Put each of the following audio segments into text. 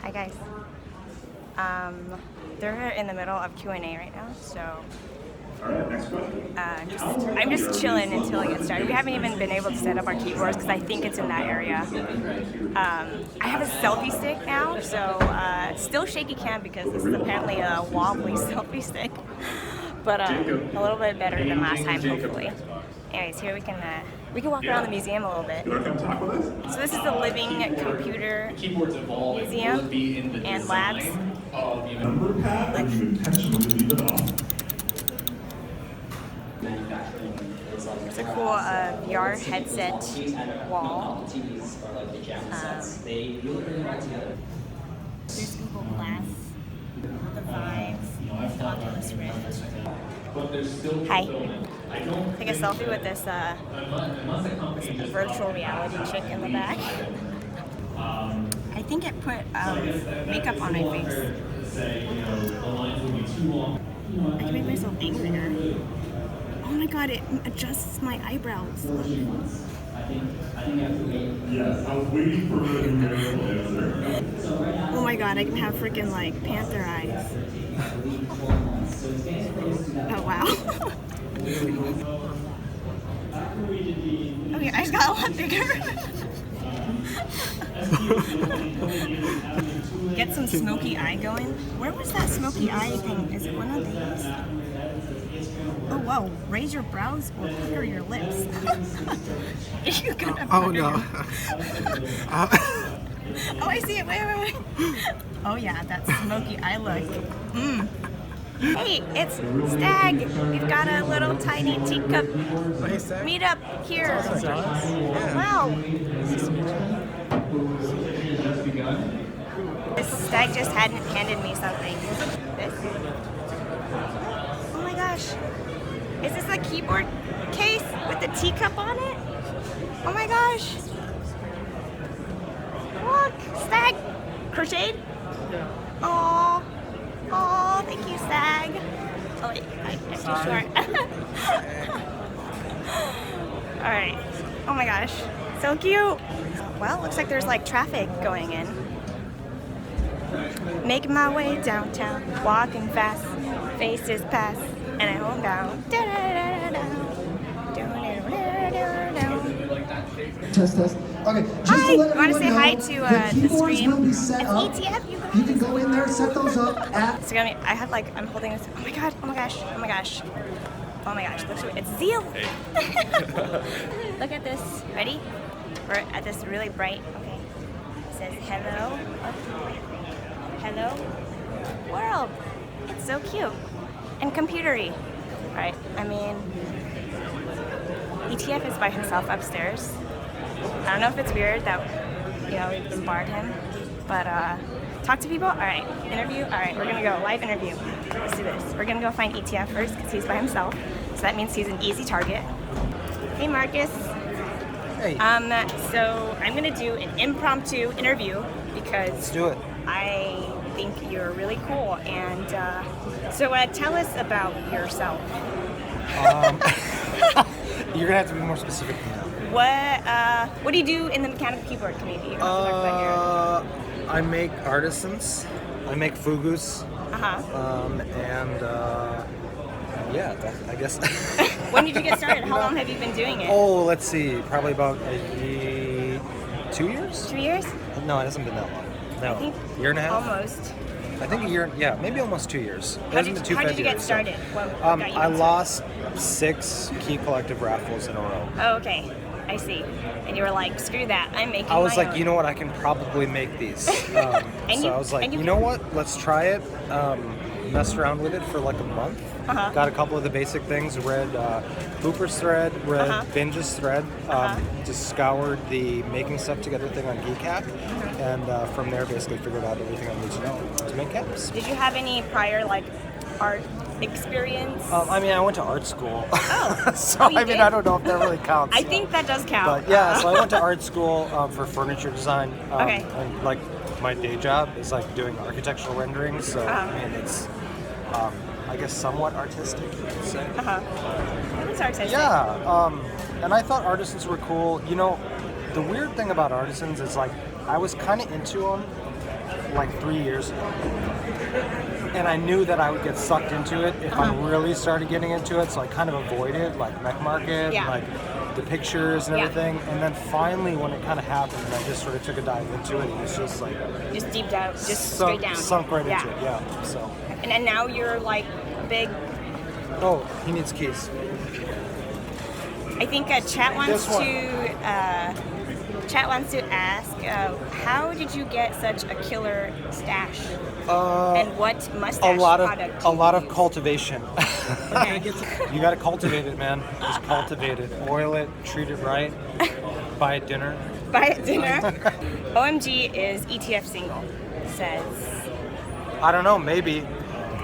Hi guys. They're in the middle of Q&A right now, so I'm just chilling until it gets started. We haven't even been able to set up our keyboards because I think it's in that area. I have a selfie stick now, so still shaky cam because this is apparently a wobbly selfie stick, but a little bit better than last time, hopefully. Anyways, here we can walk around the museum a little bit. So this is the Living Computer Museum and Labs. It's a cool VR headset wall. There's Google Glass, the Vive, Oculus Rift. Hi. Take a selfie with this virtual reality chick in the back. I think it put makeup on my face. I can make myself angrier. Oh my god, it adjusts my eyebrows. Look. Yes, I was waiting for her answer. Oh my god, I can have freaking like panther eyes. Oh wow. Okay, I just got a lot bigger. Get some smoky eye going. Where was that smoky eye thing? Is it one of these? Oh whoa, raise your brows or pucker your lips. You're gonna oh no. Oh, I see it. Wait. Oh yeah, that smoky eye look. Hey, it's Stag. We've got a little tiny teacup meetup here. Wow. This Stag just handed me something. This. Oh my gosh. Is this a keyboard case with the teacup on it? Oh my gosh. Look, Stag. Crocheted? Yeah. Aww. Oh, thank you, Stag. Oh wait, I'm too short. Alright. Oh my gosh. So cute. Well, looks like there's like traffic going in. Making my way downtown, walking fast, faces pass, and I hold down. Test. Okay. Hi. You want to say hi to the stream? It's ETF. You can go in there, set those up at. So I have like I'm holding this. Oh my god. Oh my gosh. Look, it's Zeal. Look at this. Ready? We're at this really bright. Okay. It says hello. Hello world. It's so cute and computery, right? I mean, ETF is by himself upstairs. I don't know if it's weird that we barred him, but talk to people. All right, interview. All right, we're gonna go live interview. Let's do this. We're gonna go find ETF first because he's by himself, so that means he's an easy target. Hey, Marcus. Hey. So I'm gonna do an impromptu interview because Let's do it. I think you're really cool, and so tell us about yourself. You're gonna have to be more specific than that. What do you do in the mechanical keyboard community? You don't have to talk about I make Artisans. I make Fugus. Yeah, I guess. When did you get started? How long have you been doing it? Oh, let's see. Probably about 2 years? 2 years? No, it hasn't been that long. No, I think year and a half? almost. I think a year, yeah, maybe almost 2 years. How did you get started? What got you I into lost 6 Key Collective raffles in a row. Oh, okay. I see. And you were like, screw that, I'm making I was my like, own. You know what, I can probably make these. So I was like, you know what, let's try it. Messed around with it for like a month. Got a couple of the basic things, read Hooper's thread, read Binge's thread, just scoured the making stuff together thing on Keycaps, and from there basically figured out everything I need to know to make caps. Did you have any prior like art experience? I mean, I went to art school. Oh. So I mean, I don't know if that really counts. I think that does count. But yeah, so I went to art school for furniture design. Okay. And like my day job is like doing architectural renderings. So I mean, it's I guess somewhat artistic, you could say. It's artistic. Yeah. And I thought Artisans were cool. You know, the weird thing about Artisans is like I was kind of into them like 3 years. And I knew that I would get sucked into it if I really started getting into it, so I kind of avoided like Mech Market, like the pictures and everything. And then finally, when it kind of happened, and I just sort of took a dive into it, it was just like just deep down, just straight down, sunk right into it. Yeah. So. And then now you're like big. Oh, he needs keys. I think Chat wants to ask, how did you get such a killer stash? And what mustache product? A lot of cultivation. You gotta cultivate it, man. Just cultivate it. Oil it, treat it right. Buy it dinner. Buy it dinner. OMG is ETF single, says. I don't know, maybe.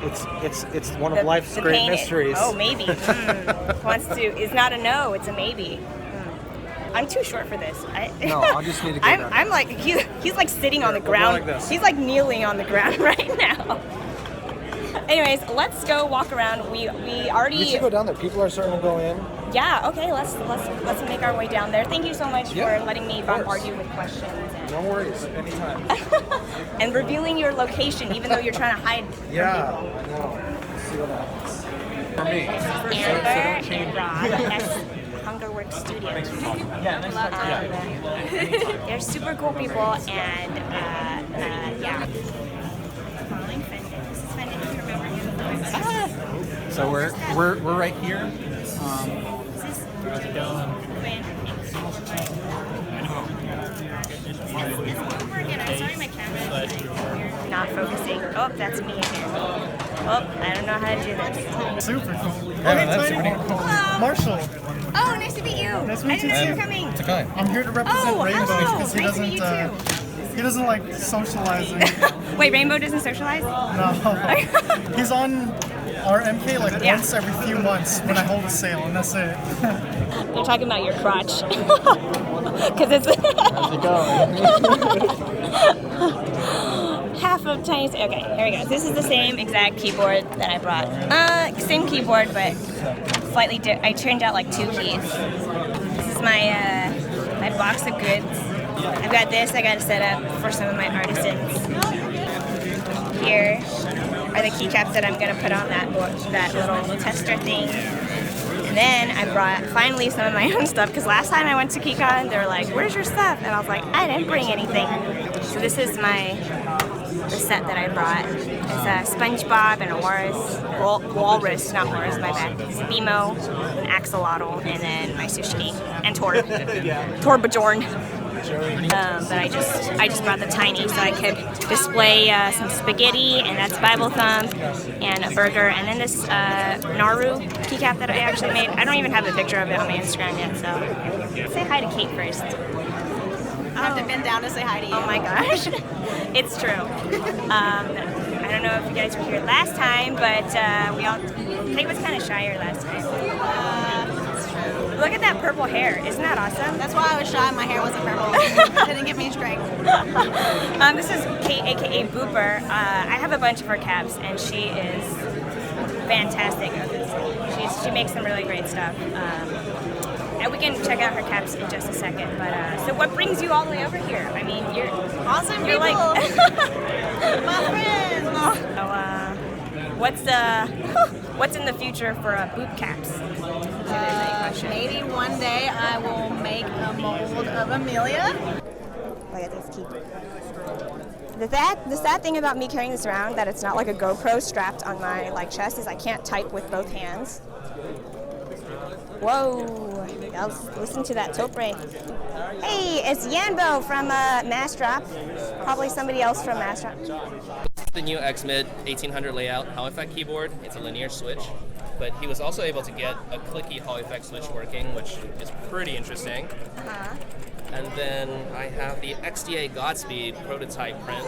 It's one of life's great mysteries. Oh, maybe. It's not a no, it's a maybe. I'm too short for this. No, I'll just need to get down. I'm like, he's like sitting on the ground. Like this. He's like kneeling on the ground right now. Anyways, let's go walk around. We already. We should go down there. People are starting to go in. Yeah. Okay. Let's make our way down there. Thank you so much for letting me bombard you with questions. And, no worries. Anytime. and revealing your location, even though you're trying to hide. Yeah. I know. Let's see what happens. For me. Amber and Rob at Hungerworks Studios. They're super cool people, and yeah. Following Fendon. This is Fendon. Remember him? So we're right here. This is again. I'm sorry, my camera is not focusing. Oh, that's me again. Oh, I don't know how to do this. Super cool. Yeah, that's pretty cool. Hello. Marshall. Oh, nice to meet you. Nice to meet you I didn't know you too. were coming. It's okay. I'm here to represent Rainbow hello. because Nice to meet you too. he doesn't like socializing. Wait, Rainbow doesn't socialize? No. He's on our MK like once every few months when I hold a sale, and that's it. You're talking about your crotch. Because it's How's it going? half of Chinese. Okay, here we go. This is the same exact keyboard that I brought. Same keyboard, but slightly I turned out like 2 keys. This is my my box of goods. I've got this. I got to set up for some of my artisans. Here are the keycaps that I'm gonna put on that little tester thing. And then I brought finally some of my own stuff because last time I went to KeyCon, they were like, "Where's your stuff?" And I was like, "I didn't bring anything." So this is the set that I brought. It's a SpongeBob and a walrus, not walrus, my bad. It's Bimo, an axolotl, and then my sushi and Tor Bajorn. But I just brought the tiny so I could display some spaghetti, and that's Bible thumb, and a burger, and then this Naru keycap that I actually made. I don't even have a picture of it on my Instagram yet, so say hi to Kate first. I have to bend down to say hi to you. Oh my gosh, it's true. I don't know if you guys were here last time, but Kate was kind of shyer last time. Look at that purple hair. Isn't that awesome? That's why I was shy. My hair wasn't purple. Didn't give me strength. This is Kate, aka Booper. I have a bunch of her caps, and she is fantastic. She makes some really great stuff. And we can check out her caps in just a second. But so, what brings you all the way over here? I mean, you're Awesome you're people. like My friends. So, what's in the future for boot caps? If there's any question. Maybe one day I will make a mold of Amelia. Look at this keyboard. The sad thing about me carrying this around, that it's not like a GoPro strapped on my chest, is I can't type with both hands. Whoa! Listen to that top ray. Hey, it's Yanbo from Mass Drop. Probably somebody else from Mass Drop. The new XMID 1800 layout Hall effect keyboard. It's a linear switch, but he was also able to get a clicky Hall effect switch working, which is pretty interesting. And then I have the XDA Godspeed prototype print.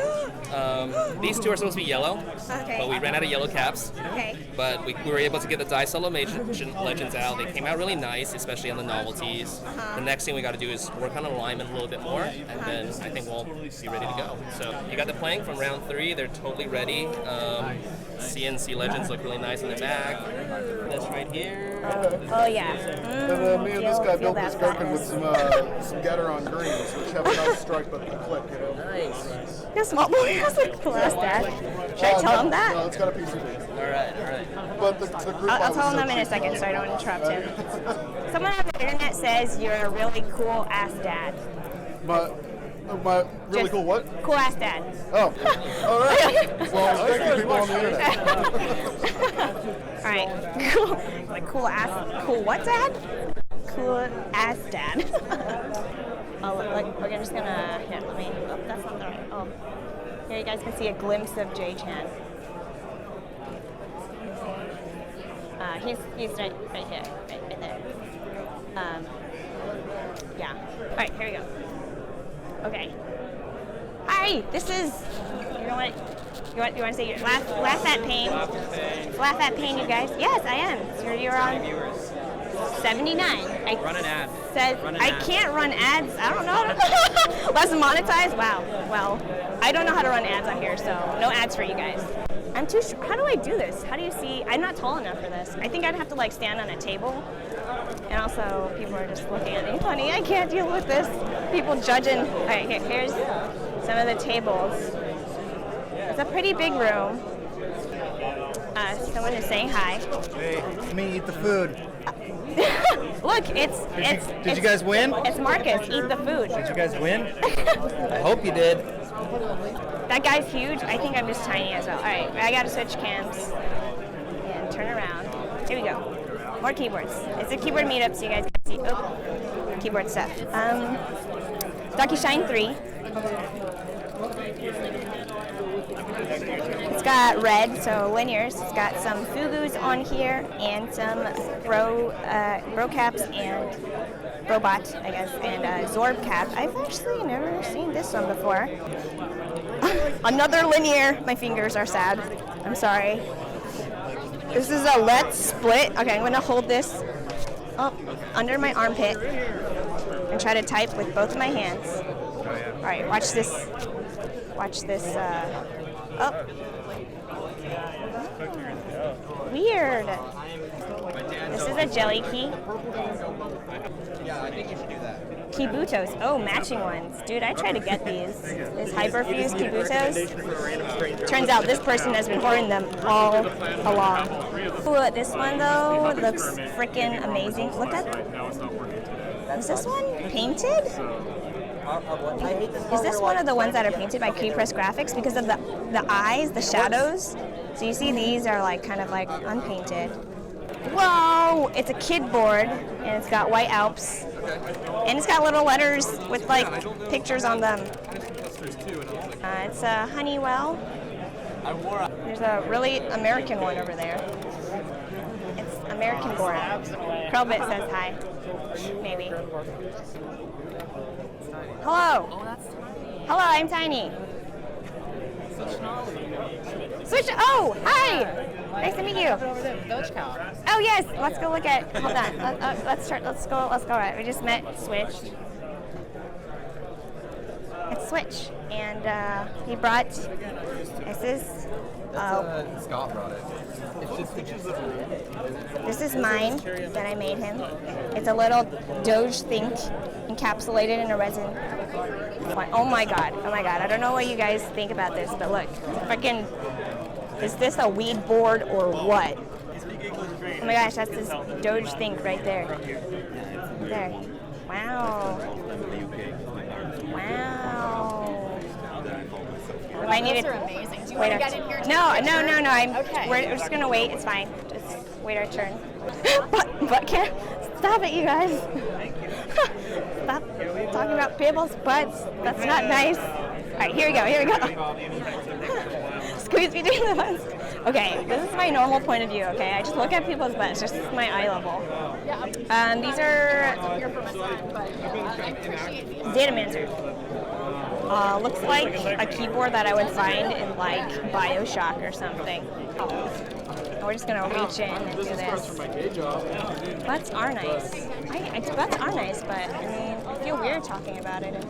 These two are supposed to be yellow, but we ran out of yellow caps. Okay. But we were able to get the Die Solo Legends out. They came out really nice, especially on the novelties. The next thing we got to do is work on alignment a little bit more, and then I think we'll be ready to go. So you got the plank from round 3. They're totally ready. CNC Legends look really nice in the back. This right here. Oh yeah. Me and this guy built this Gherkin with some Gateron on greens, which have a nice stripe at the click. You know? Nice. Your small boy has a cool ass dad. Should I tell him that? No, it's got a PCB. All right. But the group I'll tell him in a second so I don't interrupt him. Someone on the internet says you're a really cool ass dad. My really Just cool what? Cool ass dad. Oh, all right. Well, thank you, people on the internet. All right. Cool ass. Cool what dad? Cool ass dad. We're just gonna. Here, let me. Oh, that's not the right. Oh, here you guys can see a glimpse of J-Chan. He's right here, right there. Yeah. All right, here we go. Okay. Hi, this is. You know what? You want to say your laugh at pain? Laugh at pain, you guys. Yes, I am. So you're on 79. Run an ad. I can't run ads. I don't know. Let's monetize. Wow. Well, I don't know how to run ads on here, so no ads for you guys. I'm too. How do I do this? How do you see? I'm not tall enough for this. I think I'd have to like stand on a table. And also, people are just looking at me funny. I can't deal with this. People judging. All right, here's some of the tables. It's a pretty big room. Someone is saying hi. Hey, let me eat the food. Look, Did you guys win? It's Marcus. Eat the food. Did you guys win? I hope you did. That guy's huge. I think I'm just tiny as well. All right, I gotta switch cams and turn around. Here we go. More keyboards. It's a keyboard meetup, so you guys can see. Oh, keyboard stuff. DocuShine 3. It's got red, so linears. It's got some Fugus on here and some Bro caps and Robot, I guess, and Zorb cap. I've actually never seen this one before. Another linear. My fingers are sad. I'm sorry. This is a Let's Split. Okay, I'm gonna hold this up under my armpit and try to type with both of my hands. All right, watch this. Watch this. Oh. Weird. This is a jelly key. Yeah, I think you should do that. Kibutos. Oh, matching ones. Dude, I try to get these. These hyperfuse Kibutos. Turns out this person has been hoarding them all along. Ooh, this one, though, looks freaking amazing. Look at... Is this one painted? Is this one of the ones that are painted by Keypress Graphics? Because of the eyes, the shadows. So you see these are like kind of like unpainted. Whoa! It's a kid board, and it's got white Alps. And it's got little letters with like pictures on them. It's a Honeywell. There's a really American one over there. It's American board. Krelbit says hi. Maybe. Hello. Hello, I'm Tiny. Switch. Oh, hi. Nice to meet you. Oh yes. Let's go look at. Hold on. Let's start. Let's go. Right. We just met. Switch. It's Switch, and he brought. This is. Scott brought it. This is mine that I made him. It's a little Doge Think encapsulated in a resin. Oh my god. I don't know what you guys think about this, but look. Freaking. Is this a weed board or what? Oh my gosh, that's this Doge Think right there. There. Wow. Wow. I need it. Amazing. Do you want to get in here? No. We're just gonna wait. It's fine. Just wait our turn. But can't stop it, you guys. Stop talking about people's butts. That's not nice. All right, here we go. Squeeze between the butts. Okay, this is my normal point of view. Okay, I just look at people's butts. Just my eye level. These are Datamancer. Looks like a keyboard that I would find in like BioShock or something. We're just gonna reach in and do this. Butts are nice. Butts are nice, but I mean, I feel weird talking about it. And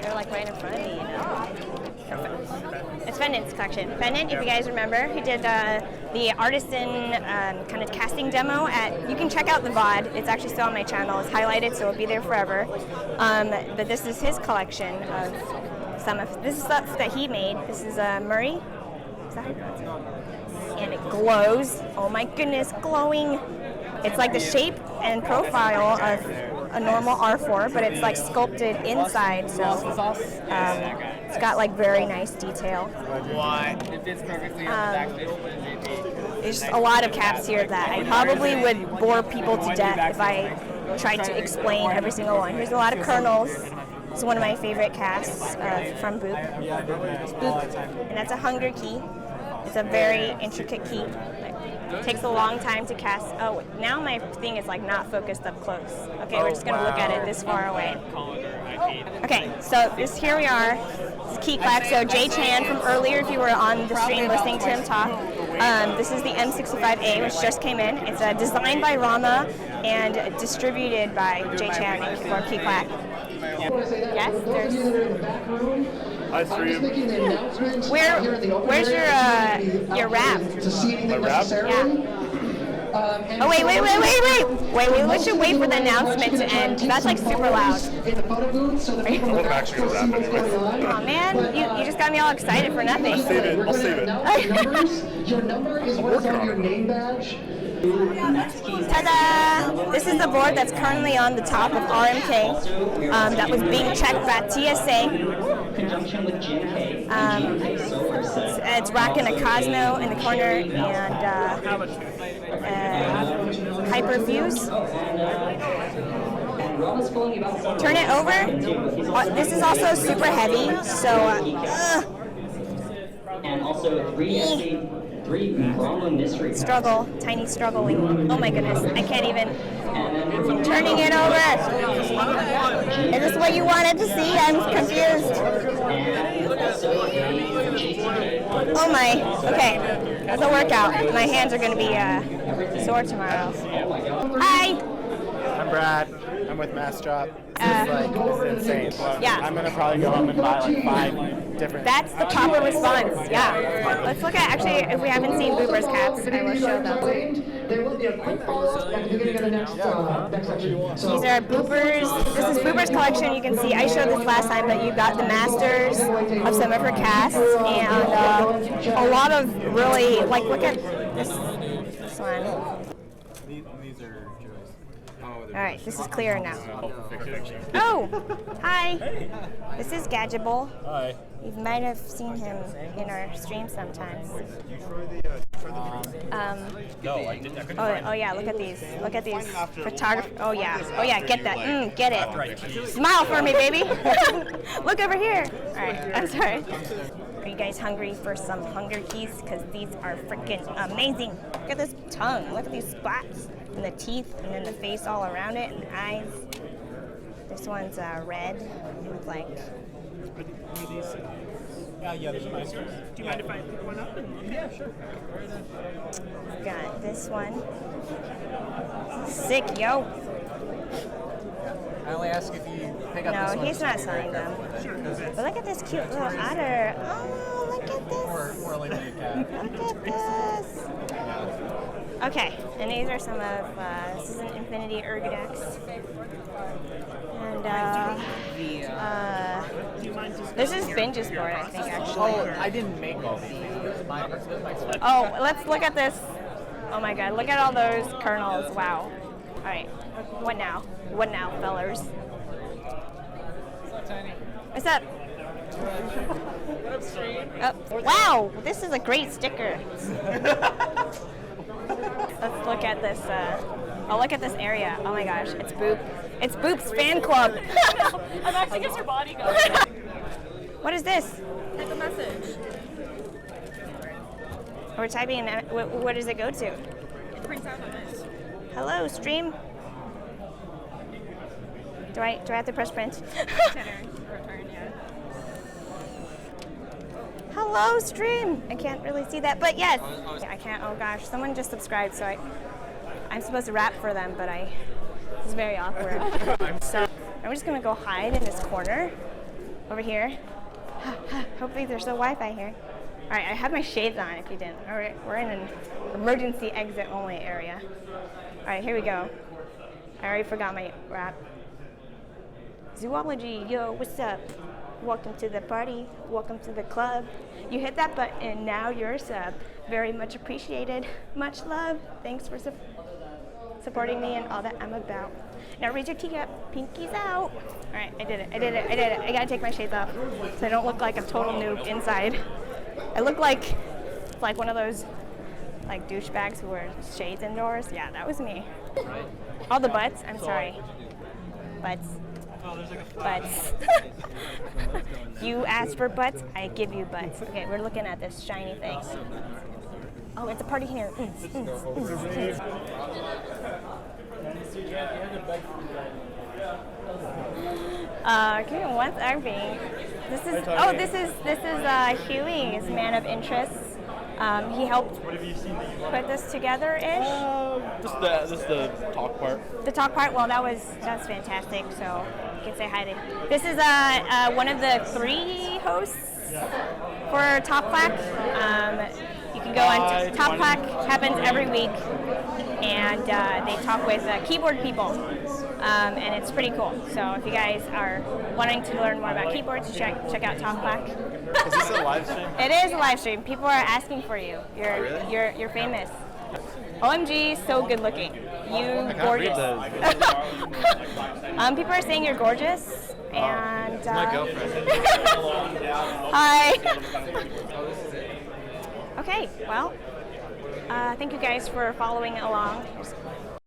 they're like right in front of me, you know. It's Fendant's collection. Fendant, if you guys remember, he did the Artisan kind of casting demo at. You can check out the VOD. It's actually still on my channel. It's highlighted, so it'll be there forever. But this is his collection of some of this is stuff that he made. This is Murray. Is that how you pronounce it? And it glows. Oh my goodness, glowing! It's like the shape and profile of a normal R4, but it's like sculpted inside, so it's got like very nice detail. There's just a lot of caps here that I probably would bore people to death if I tried to explain every single one. Here's a lot of kernels. It's one of my favorite casts from Boop. And that's a hunger key. It's a very intricate key. It takes a long time to cast. Oh, now my thing is like not focused up close. Okay, we're just gonna look at it this far away. Okay, so here we are. This is Keycaps. So Jay Chan from earlier, if you were on the stream listening to him talk, this is the M65A, which just came in. It's designed by Rama and distributed by Jay Chan and Keycaps. Yes, there's. Hi, stream. Where's your wrap? My wrap? Yeah. Oh wait! We should wait for the announcement to end. That's like super loud. I'm actually gonna wrap anyway. Oh man, you just got me all excited for nothing. I'll save it. Your number is what is on your name badge. Ta-da! This is the board that's currently on the top of RMK that was being checked by TSA. It's rocking a Cosmo in the corner and Hyperfuse. Turn it over. This is also super heavy, so and also 3 mystery struggle, tiny struggling. Oh my goodness, I can't even. Turning it over. Is this what you wanted to see? I'm confused. Oh my. Okay, that's a workout. My hands are going to be sore tomorrow. Hi. I'm Brad. I'm with Massdrop. This is insane. Yeah. I'm gonna probably go home and buy like 5 different. That's the proper response. Yeah. Let's look at actually if we haven't seen Booper's caps. I will show them. There will be a quick follow-up at the beginning of the next section. These are Boopers. This is Booper's collection. You can see I showed this last time, but you've got the masters of some of her casts and a lot of really like look at this one. These are All right, this is clearer now. Oh, hi. This is Gadgetable. Hi. You might have seen him in our stream sometimes. No, I didn't. Oh yeah, look at these. Look at these photography. Oh yeah, get that. Get it. Smile for me, baby. Look over here. All right, I'm sorry. Are you guys hungry for some hunger keys? Because these are freaking amazing. Look at this tongue. Look at these spots. And the teeth, and then the face all around it, and the eyes. This one's red with like. yeah, there's a nice one. Do you mind if I pick one up and look? Yeah, sure. Got this one. Sick, yo. I only ask if you pick up this one. No, he's not selling them. But look at this cute little otter. Oh, look at this. Or like a cat. Look at this. Okay, and these are some of, this is an Infinity Ergodex. And this is Binge's board, I think, actually. Oh, I didn't make all these. Oh, let's look at this. Oh my god, look at all those kernels. Wow. All right, what now? What now, fellers? What's up? What up, stream? Oh, wow, this is a great sticker. Let's look at this. Oh, look at this area. Oh my gosh, it's Boop. It's Boop's fan club. I'm acting as her bodyguard. What is this? It's a message. We're typing in. What does it go to? It prints out on this. Hello, stream. Do I have to press print? Return, yeah. Hello, stream. I can't really see that, but yes. I can't. Oh gosh, someone just subscribed, so I'm supposed to rap for them, but it's very awkward. So I'm just gonna go hide in this corner over here. Hopefully there's no Wi-Fi here. All right, I have my shades on if you didn't. All right, we're in an emergency exit only area. All right, here we go. I already forgot my rap. Zoology, yo, what's up? Welcome to the party, welcome to the club. You hit that button, now you're a sub. Very much appreciated, much love. Thanks for supporting me and all that I'm about. Now raise your teacup, pinkies out. All right, I did it. I gotta take my shades off so I don't look like a total noob inside. I look like one of those like douchebags who wear shades indoors. Yeah, that was me. All the butts, I'm sorry. Butts. Butts. You asked for butts, I give you butts. Okay, we're looking at this shiny thing. Oh, it's a party here. Okay, what's RV? This is Huey's Man of Interest. He helped put this together-ish. Just the talk part. The talk part, well, that's fantastic. So you can say hi to. This is one of the 3 hosts for Top Clack. You can go on Top Clack. Happens every week, and they talk with keyboard people, and it's pretty cool. So if you guys are wanting to learn more about keyboards, check out Top Clack. Is this a live stream? It is a live stream. People are asking for you. You're famous. OMG, so good looking. You gorgeous. People are saying you're gorgeous, and my girlfriend. Hi. Okay, well, thank you guys for following along.